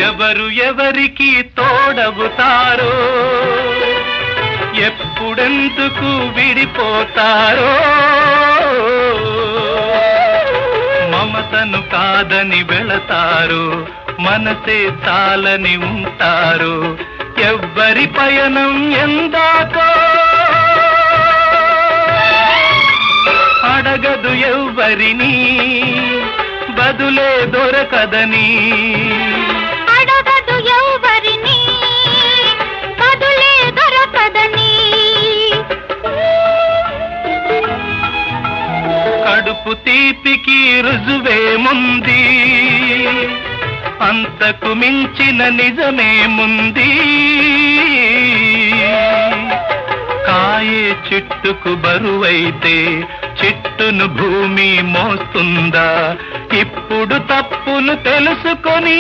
ఎవరు ఎవరికి తోడవుతారో, ఎప్పుడెందుకు విడిపోతారో, మమతను కాదని వెళతారు, మనసే చాలని ఉంటారు. ఎవ్వరి పయనం ఎందాకో అడగదు ఎవ్వరిని, బదులే దొరకదని. అడగదు ఎవ్వరిని, బదులే దొరకదని. కడుపు తీపికి రుజువేముంది, అంతకు మించిన నిజమేముంది. కాయే చిట్టుకు బరువైతే చిట్టును భూమి మోస్తుందా? ఇప్పుడు తప్పును తెలుసుకొని